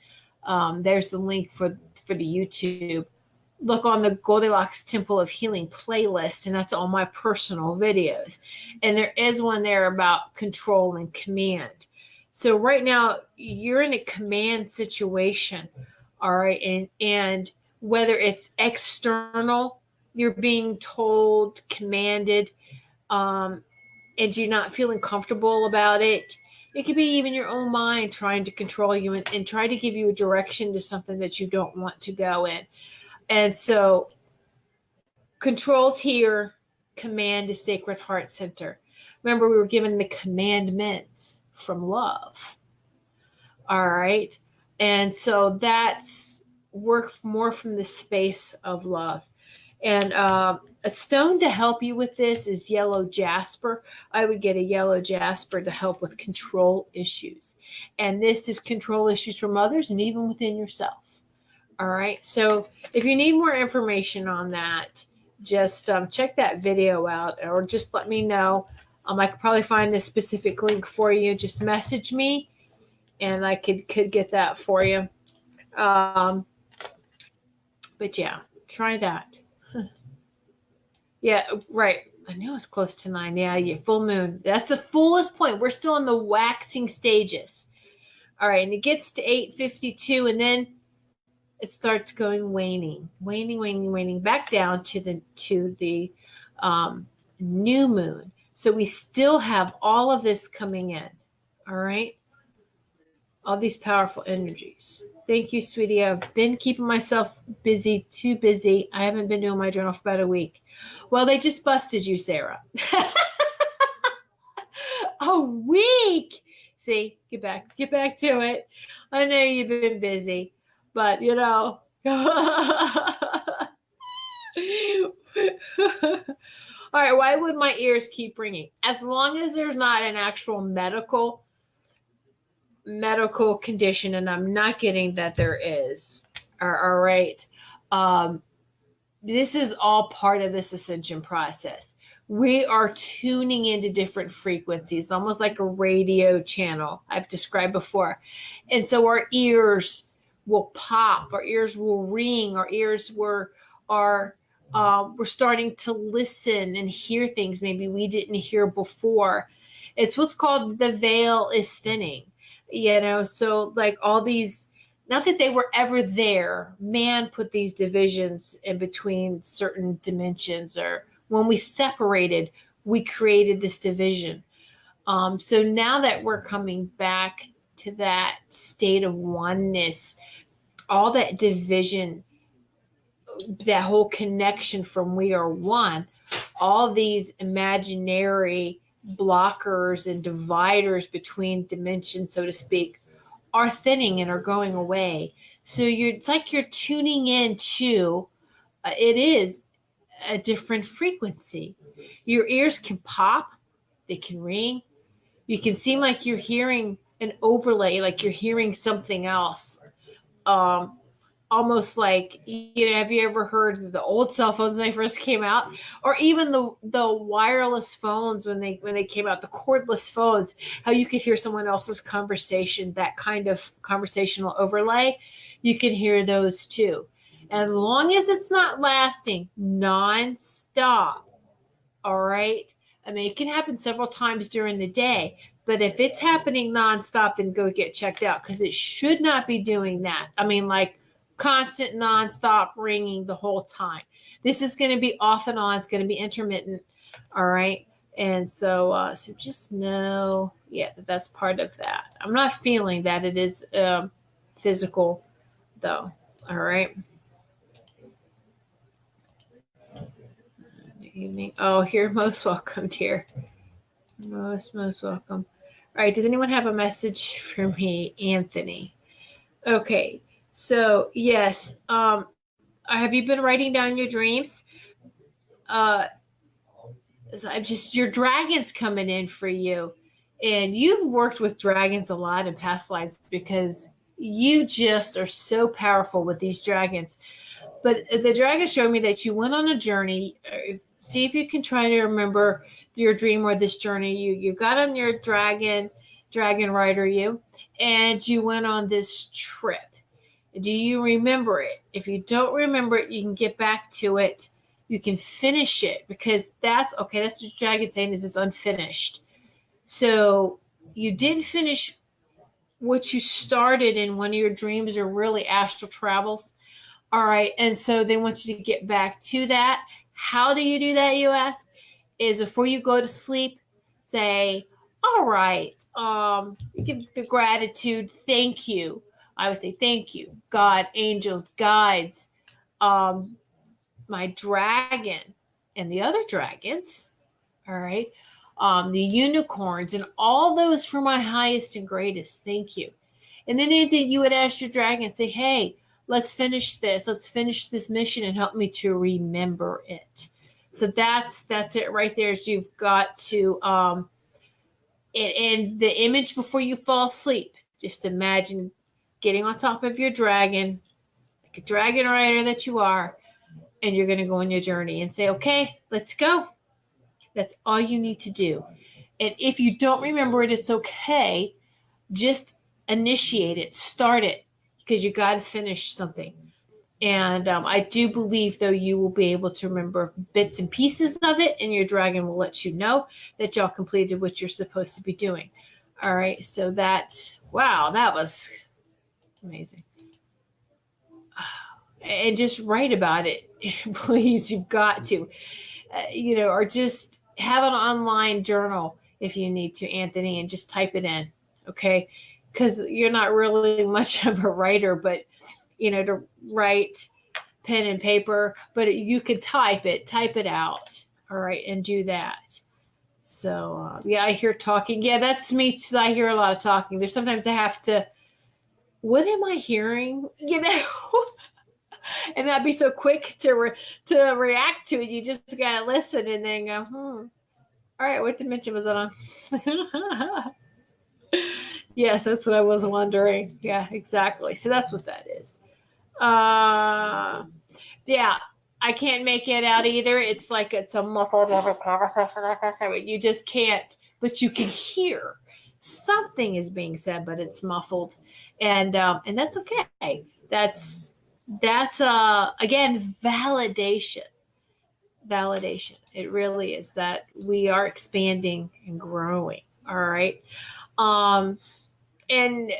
There's the link for the YouTube. Look on the Goldylocks Temple of Healing playlist, and that's all my personal videos. And there is one there about control and command. So right now you're in a command situation, all right? And whether it's external, you're being told, commanded, and you're not feeling comfortable about it. It could be even your own mind trying to control you and try to give you a direction to something that you don't want to go in. And so control's here, command is Sacred Heart Center. Remember, we were given the commandments from love. All right. And so that's work more from the space of love. And a stone to help you with this is yellow jasper. I would get a yellow jasper to help with control issues. And this is control issues from others and even within yourself. All right. So if you need more information on that, just check that video out or just let me know. I could probably find this specific link for you. Just message me and I could get that for you. But yeah, try that. Yeah, right. I knew it was close to 9. Yeah, full moon. That's the fullest point. We're still in the waxing stages. All right, and it gets to 8:52, and then it starts going waning, back down to the new moon. So we still have all of this coming in. All right, all these powerful energies. Thank you, sweetie. I've been keeping myself busy, too busy. I haven't been doing my journal for about a week. Well, they just busted you, Sarah. A week. See, get back to it. I know you've been busy, but you know. All right, why would my ears keep ringing? As long as there's not an actual medical condition, and I'm not getting that there is. All right. This is all part of this ascension process. We are tuning into different frequencies, almost like a radio channel I've described before. And so our ears will pop, our ears will ring, our ears we're starting to listen and hear things maybe we didn't hear before. It's what's called the veil is thinning. You know, so like all these, not that they were ever there, man put these divisions in between certain dimensions, or when we separated, we created this division. So now that we're coming back to that state of oneness, all that division, that whole connection from we are one, all these imaginary blockers and dividers between dimensions, so to speak, are thinning and are going away. So it's like you're tuning into, it is a different frequency. Your ears can pop, they can ring. You can seem like you're hearing an overlay, like you're hearing something else. almost like, have you ever heard the old cell phones when they first came out, or even the wireless phones when they came out, the cordless phones, how you could hear someone else's conversation, that kind of conversational overlay, you can hear those too. As long as it's not lasting nonstop, all right? I mean, it can happen several times during the day, but if it's happening nonstop, then go get checked out, because it should not be doing that. I mean, like constant nonstop ringing the whole time. This is going to be off and on. It's going to be intermittent, all right? And so just know, that's part of that. I'm not feeling that it is physical, though, all right? Evening. Oh, you're most welcome, dear. Most welcome. All right. Does anyone have a message for me, Anthony? Okay. So yes. Have you been writing down your dreams? Your dragon's coming in for you, and you've worked with dragons a lot in past lives because you just are so powerful with these dragons. But the dragon showed me that you went on a journey. See if you can try to remember your dream or this journey. You got on your dragon rider, and you went on this trip. Do you remember it? If you don't remember it, you can get back to it. You can finish it, because that's what the dragon saying is it's unfinished. So you didn't finish what you started in one of your dreams, or really astral travels. All right. And so they want you to get back to that. How do you do that, you ask? Is before you go to sleep, say, all right, give the gratitude, thank you. I would say thank you, God, angels, guides, my dragon, and the other dragons, all right, the unicorns, and all those for my highest and greatest, thank you. And then anything you would ask your dragon, say, hey, let's finish this. Let's finish this mission and help me to remember it. So that's it right there. Is you've got to, and the image before you fall asleep, just imagine getting on top of your dragon, like a dragon rider that you are, and you're going to go on your journey and say, okay, let's go. That's all you need to do. And if you don't remember it, it's okay. Just initiate it, start it, because you got to finish something. And I do believe, though, you will be able to remember bits and pieces of it, and your dragon will let you know that y'all completed what you're supposed to be doing. All right. So that was amazing. And just write about it, please. You've got to, or just have an online journal if you need to, Anthony, and just type it in. Okay. Because you're not really much of a writer, but to write pen and paper, but you could type it out. All right. And do that. So, I hear talking. Yeah, that's me too. I hear a lot of talking. There's sometimes I have to, what am I hearing? And not be so quick to react to it. You just got to listen and then go, all right, what dimension was that on? Yes, that's what I was wondering. Yeah, exactly. So that's what that is. I can't make it out either. It's like it's a muffled conversation, like I said. You just can't, but you can hear something is being said, but it's muffled, and that's okay. That's again validation. It really is that we are expanding and growing. All right. And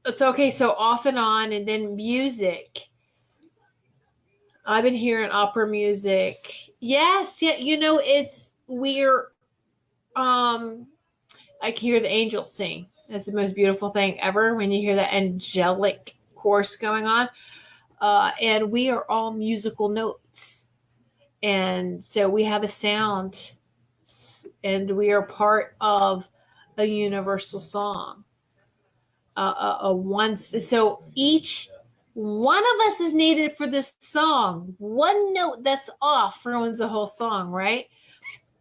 it's okay. So off and on, and then music. I've been hearing opera music. Yes. Yeah. It's weird. I can hear the angels sing. That's the most beautiful thing ever when you hear that angelic chorus going on. And we are all musical notes. And so we have a sound, and we are part of a universal song. So each one of us is needed for this song. One note that's off ruins the whole song, right?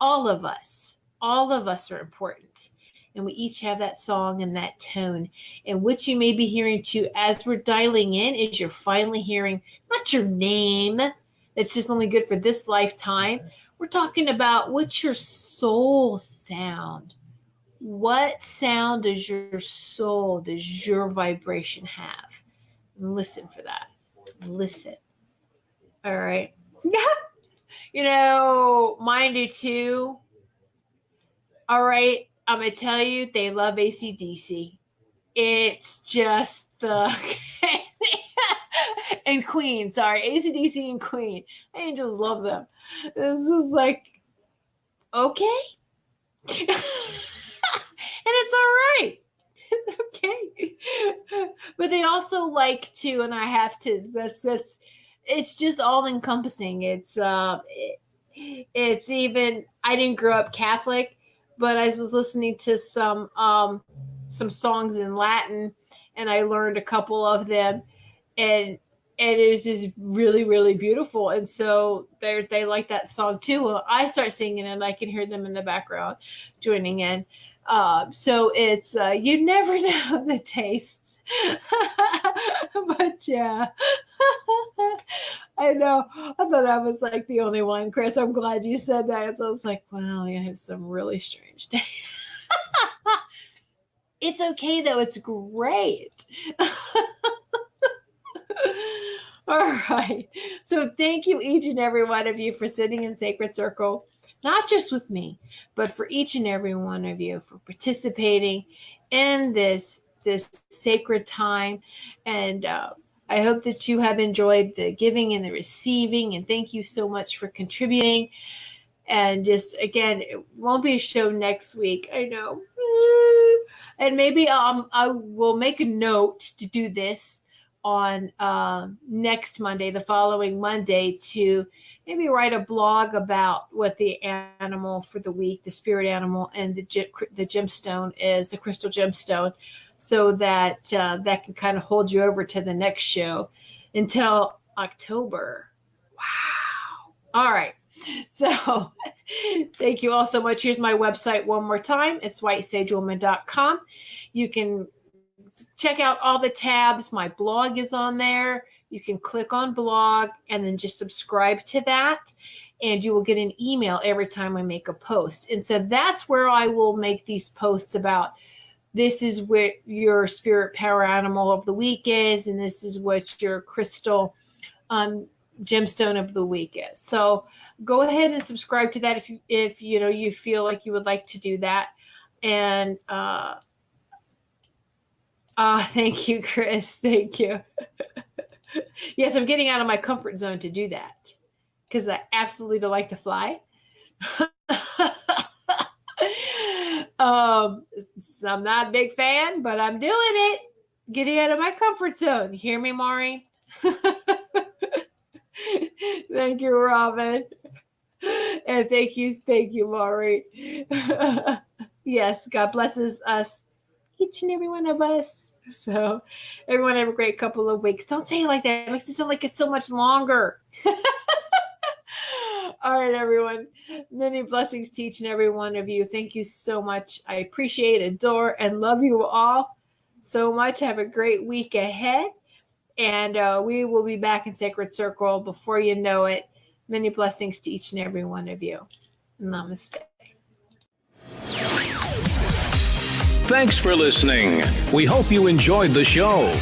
All of us are important. And we each have that song and that tone. And what you may be hearing too, as we're dialing in, is you're finally hearing not your name, that's just only good for this lifetime. We're talking about what's your soul sound. What sound does your soul, does your vibration have? Listen for that. Listen. All right. Mine do too. All right. I'm going to tell you, they love AC/DC. It's just the... and Queen, sorry. AC/DC and Queen. Angels love them. This is like, okay. And it's all right. Okay. But they also like to, and I have to, it's just all encompassing. It's even, I didn't grow up Catholic, but I was listening to some songs in Latin, and I learned a couple of them, and it was just really, really beautiful. And so they like that song too. Well, I start singing and I can hear them in the background joining in. So it's, you never know the taste. But yeah, I know. I thought I was like the only one, Chris. I'm glad you said that. So I was like, wow, you have some really strange days. It's okay though. It's great. All right. So thank you, each and every one of you, for sitting in Sacred Circle, not just with me, but for each and every one of you for participating in this sacred time. And I hope that you have enjoyed the giving and the receiving. And thank you so much for contributing. And just, again, it won't be a show next week. I know. And maybe I will make a note to do this on next Monday, the following Monday, to maybe write a blog about what the animal for the week, the spirit animal, and the gemstone is, the crystal gemstone, so that that can kind of hold you over to the next show until October. Wow. All right. So thank you all so much. Here's my website one more time. It's whitesagewoman.com. You can check out all the tabs. My blog is on there. You can click on blog and then just subscribe to that, and you will get an email every time I make a post. And so that's where I will make these posts about, this is what your spirit power animal of the week is, and this is what your crystal gemstone of the week is. So go ahead and subscribe to that if you feel like you would like to do that. And thank you, Chris. Thank you. Yes, I'm getting out of my comfort zone to do that because I absolutely don't like to fly. I'm not a big fan, but I'm doing it. Getting out of my comfort zone. You hear me, Maureen? Thank you, Robin. And thank you, Maureen. Yes, God blesses us, each and every one of us. So everyone have a great couple of weeks. Don't say it like that. It makes it sound like it's so much longer. All right, everyone. Many blessings to each and every one of you. Thank you so much. I appreciate, adore, and love you all so much. Have a great week ahead. And we will be back in Sacred Circle before you know it. Many blessings to each and every one of you. Namaste. Thanks for listening. We hope you enjoyed the show.